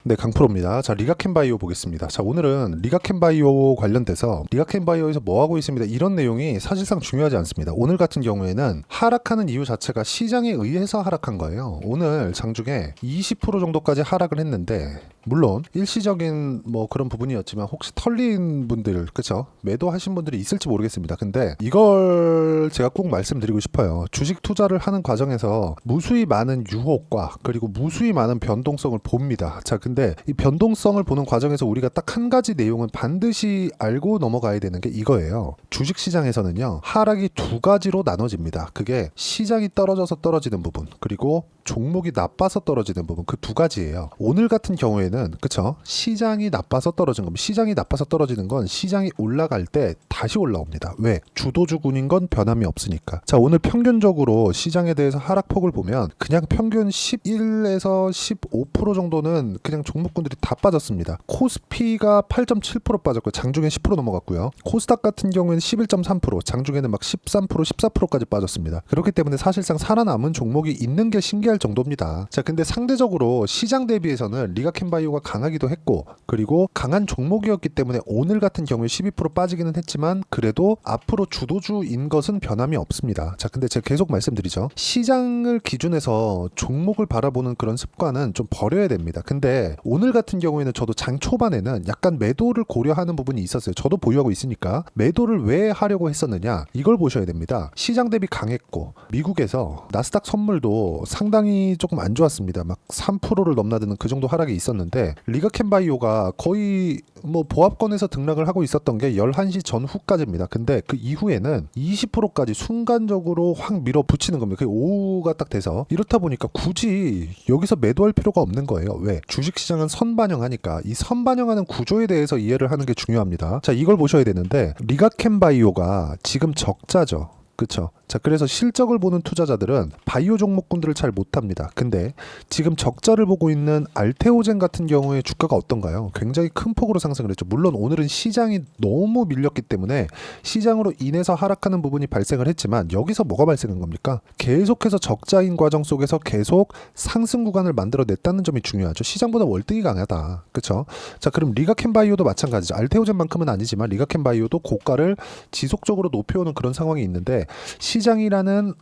네, 강프로입니다. 자, 리가켄바이오 보겠습니다. 자, 오늘은 리가켄바이오 관련돼서 리가켄바이오에서 뭐 하고 있습니다. 이런 내용이 사실상 중요하지 않습니다. 오늘 같은 경우에는 하락하는 이유 자체가 시장에 의해서 하락한 거예요. 오늘 장중에 20% 정도까지 하락을 했는데, 물론 일시적인 뭐 그런 부분이었지만 혹시 털린 분들, 그쵸? 매도하신 분들이 있을지 모르겠습니다. 근데 이걸 제가 꼭 말씀드리고 싶어요. 주식 투자를 하는 과정에서 무수히 많은 유혹과 그리고 무수히 많은 변동성을 봅니다. 자, 근데 이 변동성을 보는 과정에서 우리가 딱 한 가지 내용은 반드시 알고 넘어가야 되는 게 이거예요. 주식시장에서는요, 하락이 두 가지로 나눠집니다. 그게 시장이 떨어져서 떨어지는 부분, 그리고 종목이 나빠서 떨어지는 부분, 그 두 가지예요. 오늘 같은 경우에는 그쵸? 시장이 나빠서 떨어진 겁니다. 시장이 나빠서 떨어지는 건 시장이 올라갈 때 다시 올라옵니다. 왜? 주도주군인 건 변함이 없으니까. 자, 오늘 평균적으로 시장에 대해서 하락폭을 보면 그냥 평균 11에서 15% 정도는 그냥 종목군들이 다 빠졌습니다. 코스피가 8.7% 빠졌고 장중에 10% 넘어갔고요. 코스닥 같은 경우에는 11.3%, 장중에는 막 13%, 14%까지 빠졌습니다. 그렇기 때문에 사실상 살아남은 종목이 있는 게 신기할 정도입니다. 자, 근데 상대적으로 시장 대비해서는 리가켄바이오가 강하기도 했고, 그리고 강한 종목이었기 때문에 오늘 같은 경우에 12% 빠지기는 했지만 그래도 앞으로 주도주인 것은 변함이 없습니다. 자, 근데 제가 계속 말씀드리죠. 시장을 기준해서 종목을 바라보는 그런 습관은 좀 버려야 됩니다. 근데 오늘 같은 경우에는 저도 장 초반에는 약간 매도를 고려하는 부분이 있었어요. 저도 보유하고 있으니까. 매도를 왜 하려고 했었느냐, 이걸 보셔야 됩니다. 시장 대비 강했고, 미국에서 나스닥 선물도 상당히 조금 안 좋았습니다. 막 3%를 넘나드는 그 정도 하락이 있었는데, 리가켄바이오가 거의 뭐 보합권에서 등락을 하고 있었던 게 11시 전후까지입니다. 근데 그 이후에는 20%까지 순간적으로 확 밀어붙이는 겁니다. 그게 오후가 딱 돼서. 이렇다 보니까 굳이 여기서 매도할 필요가 없는 거예요. 왜? 주식시장은 선반영하니까. 이 선반영하는 구조에 대해서 이해를 하는 게 중요합니다. 자, 이걸 보셔야 되는데, 리가켄바이오가 지금 적자죠. 그쵸? 자, 그래서 실적을 보는 투자자들은 바이오 종목군들을 잘 못합니다. 근데 지금 적자를 보고 있는 알테오젠 같은 경우에 주가가 어떤가요? 굉장히 큰 폭으로 상승을 했죠. 물론 오늘은 시장이 너무 밀렸기 때문에 시장으로 인해서 하락하는 부분이 발생을 했지만, 여기서 뭐가 발생한 겁니까? 계속해서 적자인 과정 속에서 계속 상승 구간을 만들어냈다는 점이 중요하죠. 시장보다 월등히 강하다. 그쵸? 자, 그럼 리가켄바이오도 마찬가지죠. 알테오젠만큼은 아니지만 리가켄바이오도 고가를 지속적으로 높여오는 그런 상황이 있는데, 시장이라는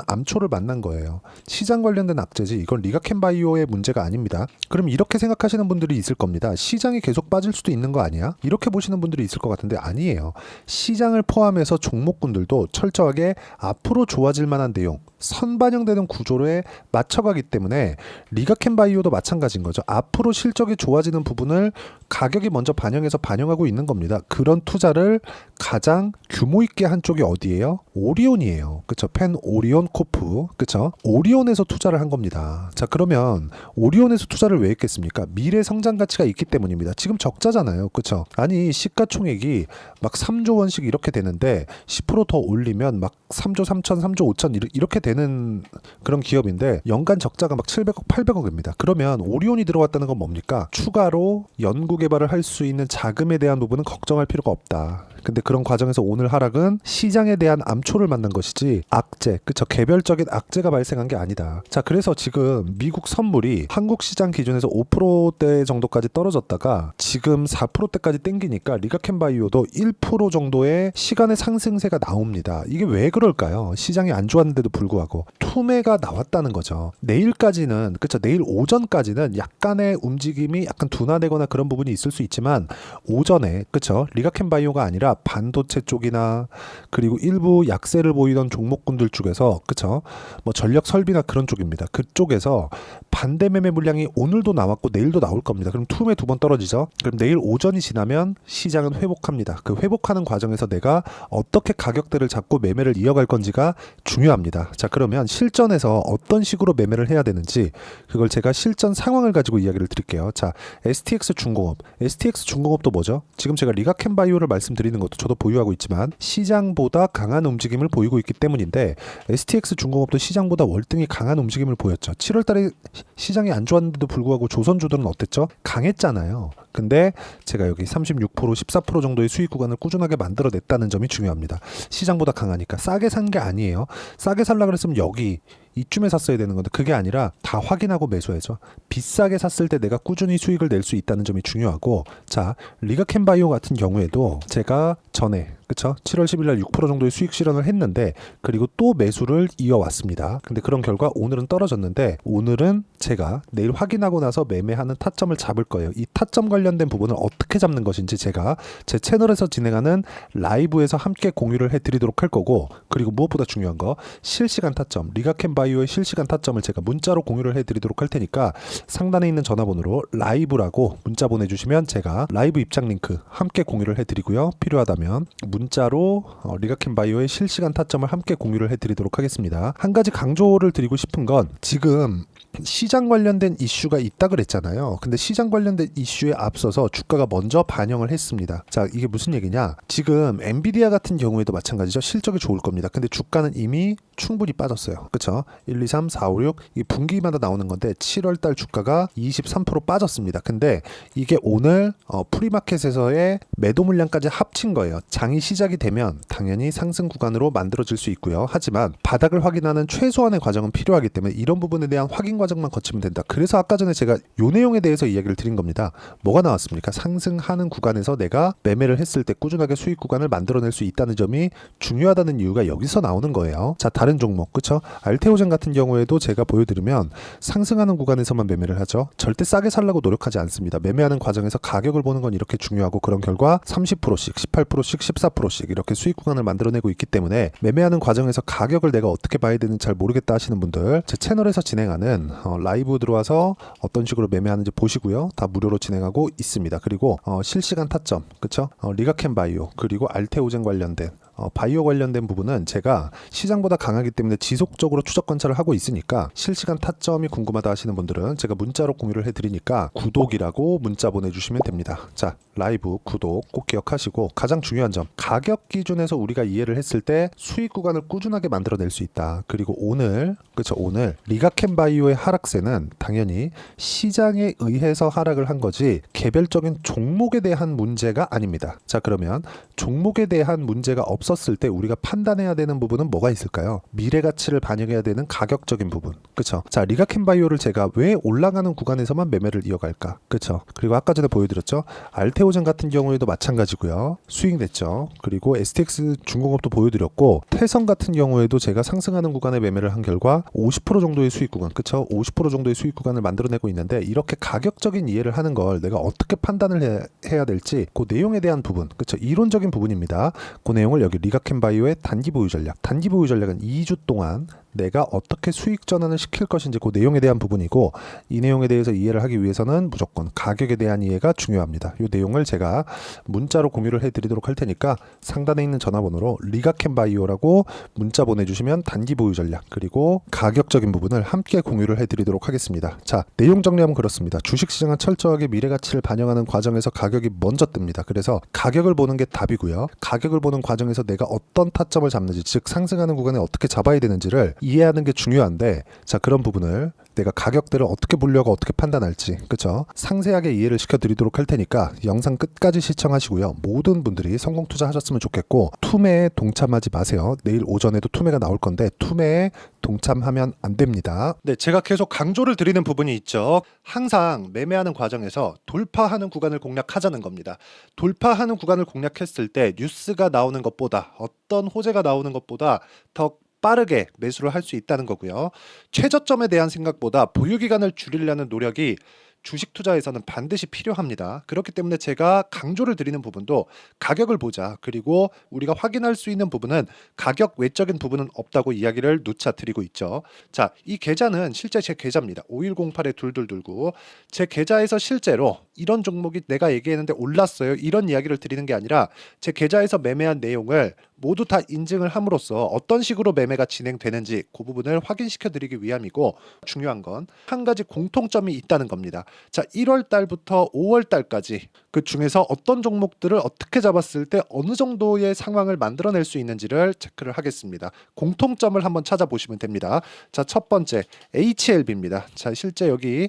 암초를 만난 거예요. 시장 관련된 악재지 이건 리가켄바이오의 문제가 아닙니다. 그럼 이렇게 생각하시는 분들이 있을 겁니다. 시장이 계속 빠질 수도 있는 거 아니야? 이렇게 보시는 분들이 있을 것 같은데 아니에요. 시장을 포함해서 종목군들도 철저하게 앞으로 좋아질 만한 내용, 선반영되는 구조에 맞춰가기 때문에 리가켄바이오도 마찬가지인 거죠. 앞으로 실적이 좋아지는 부분을 가격이 먼저 반영하고 있는 겁니다. 그런 투자를 가장 규모 있게 한 쪽이 어디예요? 오리온이에요. 그쵸? 펜 오리온 코프. 그쵸? 오리온에서 투자를 한 겁니다. 자, 그러면 오리온에서 투자를 왜 했겠습니까? 미래 성장 가치가 있기 때문입니다. 지금 적자잖아요. 그쵸? 아니, 시가총액이 막 3조 원씩 이렇게 되는데 10% 더 올리면 막 3조 3천, 3조 5천 이렇게 되는 그런 기업인데 연간 적자가 막 700억, 800억입니다. 그러면 오리온이 들어왔다는 건 뭡니까? 추가로 연구 개발을 할 수 있는 자금에 대한 부분은 걱정할 필요가 없다. 근데 그런 과정에서 오늘 하락은 시장에 대한 암초를 만난 것이지 악재, 그쵸? 개별적인 악재가 발생한 게 아니다. 자, 그래서 지금 미국 선물이 한국 시장 기준에서 5%대 정도까지 떨어졌다가 지금 4%대까지 땡기니까 리가켄바이오도 1% 정도의 시간의 상승세가 나옵니다. 이게 왜 그럴까요? 시장이 안 좋았는데도 불구하고 투매가 나왔다는 거죠. 내일까지는, 그쵸? 내일 오전까지는 약간의 움직임이 약간 둔화되거나 그런 부분이 있을 수 있지만 오전에, 그쵸? 리가켄바이오가 아니라 반도체 쪽이나 그리고 일부 약세를 보이던 종목군들 쪽에서, 그쵸? 뭐 전력 설비나 그런 쪽입니다. 그쪽에서 반대 매매 물량이 오늘도 나왔고 내일도 나올 겁니다. 그럼 투매 두 번 떨어지죠. 그럼 내일 오전이 지나면 시장은 회복합니다. 그 회복하는 과정에서 내가 어떻게 가격대를 잡고 매매를 이어갈 건지가 중요합니다. 자, 그러면 실전에서 어떤 식으로 매매를 해야 되는지 그걸 제가 실전 상황을 가지고 이야기를 드릴게요. 자, STX 중공업도 뭐죠? 지금 제가 리가켄바이오를 말씀드리는 것도 저도 보유하고 있지만 시장보다 강한 움직임을 보이고 있기 때문인데, STX 중공업도 시장보다 월등히 강한 움직임을 보였죠. 7월 달에 시장이 안 좋았는데도 불구하고 조선주들은 어땠죠? 강했잖아요. 근데 제가 여기 36%, 14% 정도의 수익 구간을 꾸준하게 만들어냈다는 점이 중요합니다. 시장보다 강하니까 싸게 산 게 아니에요. 싸게 살라 그랬으면 여기 이쯤에 샀어야 되는 건데 그게 아니라 다 확인하고 매수해죠. 비싸게 샀을 때 내가 꾸준히 수익을 낼 수 있다는 점이 중요하고, 자, 리가캔바이오 같은 경우에도 제가 전에 그쵸? 7월 10일 날 6% 정도의 수익 실현을 했는데, 그리고 또 매수를 이어왔습니다. 근데 그런 결과 오늘은 떨어졌는데, 오늘은 제가 내일 확인하고 나서 매매하는 타점을 잡을 거예요. 이 타점 관련된 부분을 어떻게 잡는 것인지 제가 제 채널에서 진행하는 라이브에서 함께 공유를 해드리도록 할 거고, 그리고 무엇보다 중요한 거, 실시간 타점, 리가캔바이오의 실시간 타점을 제가 문자로 공유를 해드리도록 할 테니까 상단에 있는 전화번호로 라이브라고 문자 보내주시면 제가 라이브 입장 링크 함께 공유를 해드리고요. 필요하다면 문자로 리가캔바이오의 실시간 타점을 함께 공유를 해드리도록 하겠습니다. 한 가지 강조를 드리고 싶은 건, 지금 시장 관련된 이슈가 있다 그랬잖아요. 근데 시장 관련된 이슈에 앞서서 주가가 먼저 반영을 했습니다. 자, 이게 무슨 얘기냐? 지금 엔비디아 같은 경우에도 마찬가지죠. 실적이 좋을 겁니다. 근데 주가는 이미 충분히 빠졌어요. 그쵸? 1, 2, 3, 4, 5, 6 이 분기마다 나오는 건데 7월달 주가가 23% 빠졌습니다. 근데 이게 오늘 프리마켓에서의 매도 물량까지 합친 거예요. 장이 시작이 되면 당연히 상승 구간으로 만들어질 수 있고요. 하지만 바닥을 확인하는 최소한의 과정은 필요하기 때문에 이런 부분에 대한 확인 과정만 거치면 된다. 그래서 아까 전에 제가 요 내용에 대해서 이야기를 드린 겁니다. 뭐가 나왔습니까? 상승하는 구간에서 내가 매매를 했을 때 꾸준하게 수익 구간을 만들어낼 수 있다는 점이 중요하다는 이유가 여기서 나오는 거예요. 자, 다른 종목, 그쵸? 알테오젠 같은 경우에도 제가 보여드리면 상승하는 구간에서만 매매를 하죠. 절대 싸게 살라고 노력하지 않습니다. 매매하는 과정에서 가격을 보는 건 이렇게 중요하고, 그런 결과 30%씩, 18%씩, 14%씩 이렇게 수익 구간을 만들어내고 있기 때문에 매매하는 과정에서 가격을 내가 어떻게 봐야 되는지 잘 모르겠다 하시는 분들, 제 채널에서 진행하는 라이브 들어와서 어떤 식으로 매매하는지 보시고요. 다 무료로 진행하고 있습니다. 그리고 실시간 타점, 그쵸? 리가캔바이오 그리고 알테오젠 관련된 바이오 관련된 부분은 제가 시장보다 강하기 때문에 지속적으로 추적 관찰을 하고 있으니까, 실시간 타점이 궁금하다 하시는 분들은 제가 문자로 공유를 해드리니까 구독이라고 문자 보내주시면 됩니다. 자, 라이브 구독 꼭 기억하시고, 가장 중요한 점, 가격 기준에서 우리가 이해를 했을 때 수익 구간을 꾸준하게 만들어낼 수 있다. 그리고 오늘, 그쵸, 오늘 리가캔바이오의 하락세는 당연히 시장에 의해서 하락을 한 거지 개별적인 종목에 대한 문제가 아닙니다. 자, 그러면 종목에 대한 문제가 없었을 때 우리가 판단해야 되는 부분은 뭐가 있을까요? 미래 가치를 반영해야 되는 가격적인 부분, 그쵸? 자, 리가캔바이오를 제가 왜 올라가는 구간에서만 매매를 이어갈까? 그쵸? 그리고 아까 전에 보여드렸죠? 알테오젠 같은 경우에도 마찬가지고요. 수익 냈죠. 그리고 STX 중공업도 보여드렸고, 태성 같은 경우에도 제가 상승하는 구간에 매매를 한 결과 50% 정도의 수익 구간, 그쵸? 50% 정도의 수익 구간을 만들어내고 있는데, 이렇게 가격적인 이해를 하는 걸 내가 어떻게 판단을 해야 될지 그 내용에 대한 부분, 그쵸? 이론적인 부분입니다. 그 내용을 여기 리가캔바이오의 단기 보유 전략, 단기 보유 전략은 2주 동안 내가 어떻게 수익 전환을 시킬 것인지 그 내용에 대한 부분이고, 이 내용에 대해서 이해를 하기 위해서는 무조건 가격에 대한 이해가 중요합니다. 이 내용을 제가 문자로 공유를 해드리도록 할 테니까 상단에 있는 전화번호로 리가캔바이오라고 문자 보내주시면 단기 보유 전략 그리고 가격적인 부분을 함께 공유를 해드리도록 하겠습니다. 자, 내용 정리하면 그렇습니다. 주식시장은 철저하게 미래가치를 반영하는 과정에서 가격이 먼저 뜹니다. 그래서 가격을 보는 게 답이고요. 가격을 보는 과정에서 내가 어떤 타점을 잡는지, 즉 상승하는 구간에 어떻게 잡아야 되는지를 이해하는 게 중요한데, 자, 그런 부분을 내가 가격대를 어떻게 보려고 어떻게 판단할지, 그쵸? 상세하게 이해를 시켜드리도록 할 테니까 영상 끝까지 시청하시고요. 모든 분들이 성공 투자하셨으면 좋겠고, 투매에 동참하지 마세요. 내일 오전에도 투매가 나올 건데 투매에 동참하면 안 됩니다. 네, 제가 계속 강조를 드리는 부분이 있죠. 항상 매매하는 과정에서 돌파하는 구간을 공략하자는 겁니다. 돌파하는 구간을 공략했을 때 뉴스가 나오는 것보다, 어떤 호재가 나오는 것보다 더 빠르게 매수를 할 수 있다는 거고요. 최저점에 대한 생각보다 보유기간을 줄이려는 노력이 주식 투자에서는 반드시 필요합니다. 그렇기 때문에 제가 강조를 드리는 부분도 가격을 보자, 그리고 우리가 확인할 수 있는 부분은 가격 외적인 부분은 없다고 이야기를 누차 드리고 있죠. 자, 이 계좌는 실제 제 계좌입니다. 5108-2229. 제 계좌에서 실제로 이런 종목이 내가 얘기했는데 올랐어요, 이런 이야기를 드리는 게 아니라 제 계좌에서 매매한 내용을 모두 다 인증을 함으로써 어떤 식으로 매매가 진행되는지 그 부분을 확인시켜 드리기 위함이고, 중요한 건 한 가지 공통점이 있다는 겁니다. 자, 1월 달부터 5월 달까지 그 중에서 어떤 종목들을 어떻게 잡았을 때 어느 정도의 상황을 만들어낼 수 있는지를 체크를 하겠습니다. 공통점을 한번 찾아보시면 됩니다. 자, 첫 번째 HLB입니다. 자, 실제 여기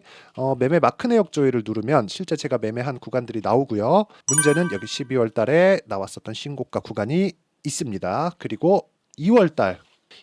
매매 마크 내역 조회를 누르면 실제 제가 매매한 구간들이 나오고요. 문제는 여기 12월 달에 나왔었던 신고가 구간이 있습니다. 그리고 2월 달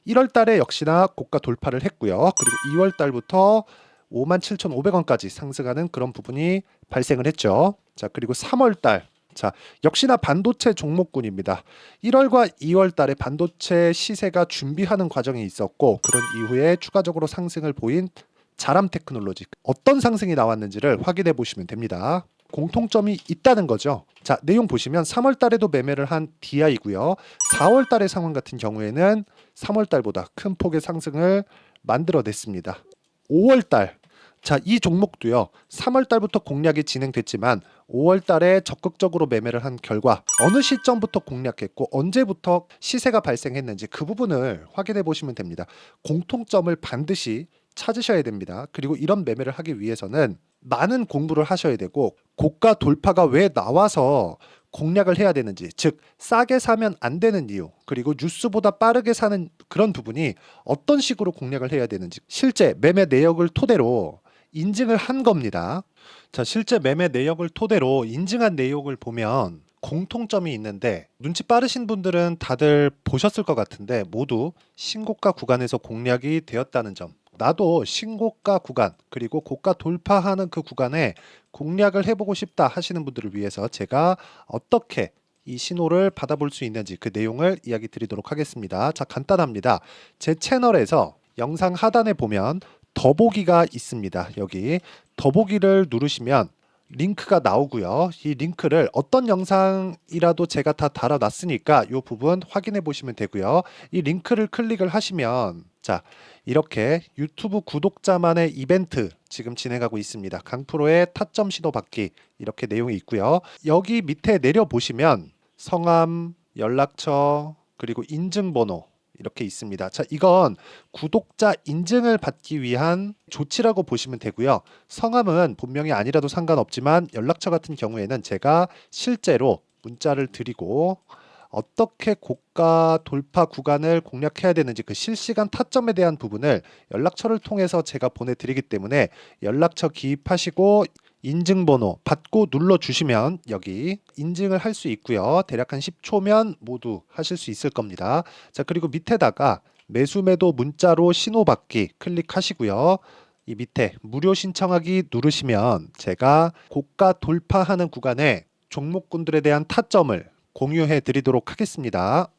1월 달에 역시나 고가 돌파를 했고요. 그리고 2월 달부터 57,500원까지 상승하는 그런 부분이 발생을 했죠. 자, 그리고 3월 달. 자, 역시나 반도체 종목군입니다. 1월과 2월 달에 반도체 시세가 준비하는 과정이 있었고 그런 이후에 추가적으로 상승을 보인 자람 테크놀로지. 어떤 상승이 나왔는지를 확인해 보시면 됩니다. 공통점이 있다는 거죠. 자, 내용 보시면 3월 달에도 매매를 한 DI고요. 4월 달의 상황 같은 경우에는 3월 달보다 큰 폭의 상승을 만들어냈습니다. 5월 달. 자, 이 종목도요. 3월 달부터 공략이 진행됐지만 5월 달에 적극적으로 매매를 한 결과 어느 시점부터 공략했고 언제부터 시세가 발생했는지 그 부분을 확인해 보시면 됩니다. 공통점을 반드시 찾으셔야 됩니다. 그리고 이런 매매를 하기 위해서는 많은 공부를 하셔야 되고 고가 돌파가 왜 나와서 공략을 해야 되는지, 즉 싸게 사면 안 되는 이유, 그리고 뉴스보다 빠르게 사는 그런 부분이 어떤 식으로 공략을 해야 되는지 실제 매매 내역을 토대로 인증을 한 겁니다. 자, 실제 매매 내역을 토대로 인증한 내용을 보면 공통점이 있는데 눈치 빠르신 분들은 다들 보셨을 것 같은데 모두 신고가 구간에서 공략이 되었다는 점. 나도 신고가 구간 그리고 고가 돌파하는 그 구간에 공략을 해보고 싶다 하시는 분들을 위해서 제가 어떻게 이 신호를 받아볼 수 있는지 그 내용을 이야기 드리도록 하겠습니다. 자, 간단합니다. 제 채널에서 영상 하단에 보면 더보기가 있습니다. 여기 더보기를 누르시면 링크가 나오고요. 이 링크를 어떤 영상이라도 제가 다 달아놨으니까 이 부분 확인해 보시면 되고요. 이 링크를 클릭을 하시면 자, 이렇게 유튜브 구독자만의 이벤트 지금 진행하고 있습니다. 강프로의 타점 신호 받기 이렇게 내용이 있고요. 여기 밑에 내려 보시면 성함, 연락처, 그리고 인증번호 이렇게 있습니다. 자, 이건 구독자 인증을 받기 위한 조치라고 보시면 되고요. 성함은 본명이 아니라도 상관없지만 연락처 같은 경우에는 제가 실제로 문자를 드리고 어떻게 고가 돌파 구간을 공략해야 되는지 그 실시간 타점에 대한 부분을 연락처를 통해서 제가 보내드리기 때문에 연락처 기입하시고 인증번호 받고 눌러주시면 여기 인증을 할 수 있고요. 대략 한 10초면 모두 하실 수 있을 겁니다. 자, 그리고 밑에다가 매수매도 문자로 신호받기 클릭하시고요. 이 밑에 무료 신청하기 누르시면 제가 고가 돌파하는 구간에 종목군들에 대한 타점을 공유해 드리도록 하겠습니다.